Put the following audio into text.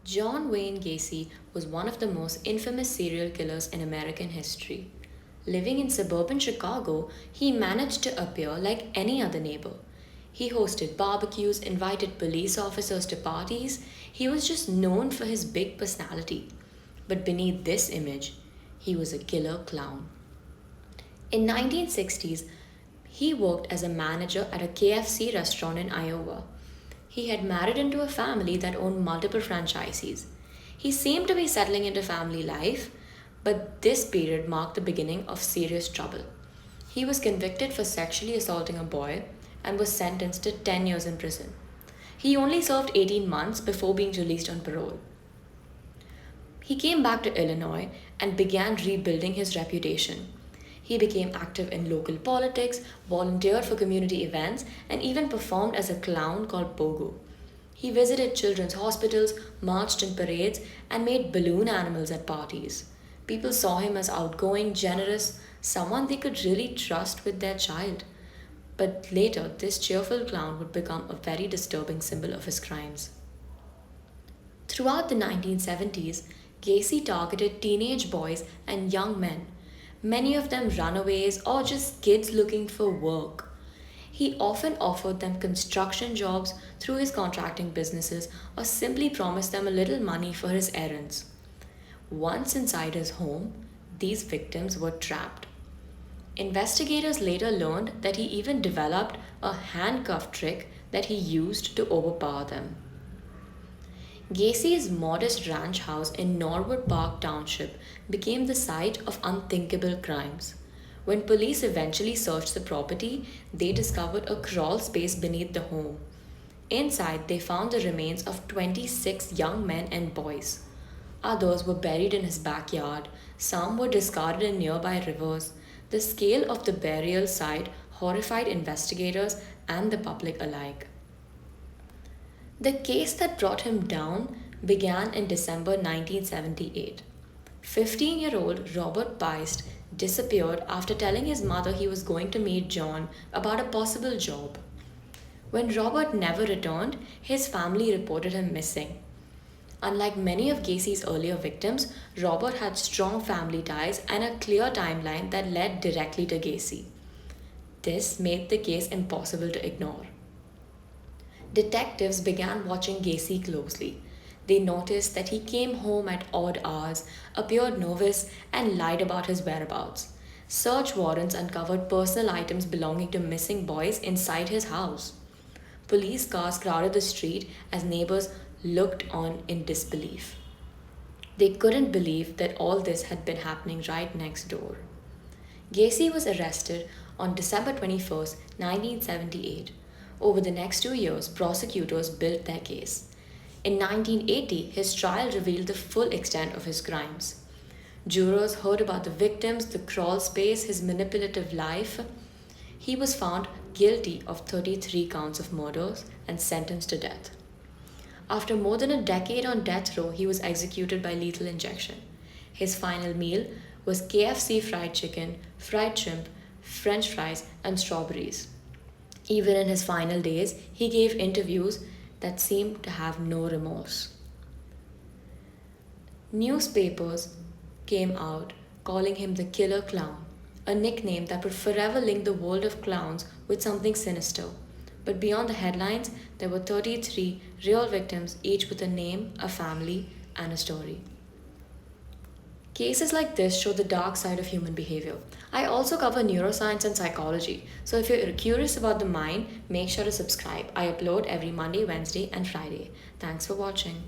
John Wayne Gacy was one of the most infamous serial killers in American history. Living in suburban Chicago, he managed to appear like any other neighbor. He hosted barbecues, invited police officers to parties. He was just known for his big personality. But beneath this image, he was a killer clown. In 1960s, he worked as a manager at a KFC restaurant in Iowa. He had married into a family that owned multiple franchisees. He seemed to be settling into family life, but this period marked the beginning of serious trouble. He was convicted for sexually assaulting a boy and was sentenced to 10 years in prison. He only served 18 months before being released on parole. He came back to Illinois and began rebuilding his reputation. He became active in local politics, volunteered for community events, and even performed as a clown called Pogo. He visited children's hospitals, marched in parades, and made balloon animals at parties. People saw him as outgoing, generous, someone they could really trust with their child. But later, this cheerful clown would become a very disturbing symbol of his crimes. Throughout the 1970s, Gacy targeted teenage boys and young men, many of them runaways or just kids looking for work. He often offered them construction jobs through his contracting businesses or simply promised them a little money for his errands. Once inside his home, these victims were trapped. Investigators later learned that he even developed a handcuff trick that he used to overpower them. Gacy's modest ranch house in Norwood Park Township became the site of unthinkable crimes. When police eventually searched the property, they discovered a crawl space beneath the home. Inside, they found the remains of 26 young men and boys. Others were buried in his backyard, some were discarded in nearby rivers. The scale of the burial site horrified investigators and the public alike. The case that brought him down began in December 1978. 15-year-old Robert Beist disappeared after telling his mother he was going to meet John about a possible job. When Robert never returned, his family reported him missing. Unlike many of Gacy's earlier victims, Robert had strong family ties and a clear timeline that led directly to Gacy. This made the case impossible to ignore. Detectives began watching Gacy closely. They noticed that he came home at odd hours, appeared nervous, and lied about his whereabouts. Search warrants uncovered personal items belonging to missing boys inside his house. Police cars crowded the street as neighbors looked on in disbelief. They couldn't believe that all this had been happening right next door. Gacy was arrested on December 21, 1978. Over the next 2 years, prosecutors built their case. In 1980, his trial revealed the full extent of his crimes. Jurors heard about the victims, the crawl space, his manipulative life. He was found guilty of 33 counts of murders and sentenced to death. After more than a decade on death row, he was executed by lethal injection. His final meal was KFC fried chicken, fried shrimp, French fries, and strawberries. Even in his final days, he gave interviews that seemed to have no remorse. Newspapers came out calling him the Killer Clown, a nickname that would forever link the world of clowns with something sinister. But beyond the headlines, there were 33 real victims, each with a name, a family, and a story. Cases like this show the dark side of human behavior. I also cover neuroscience and psychology, so if you're curious about the mind, make sure to subscribe. I upload every Monday, Wednesday, and Friday. Thanks for watching.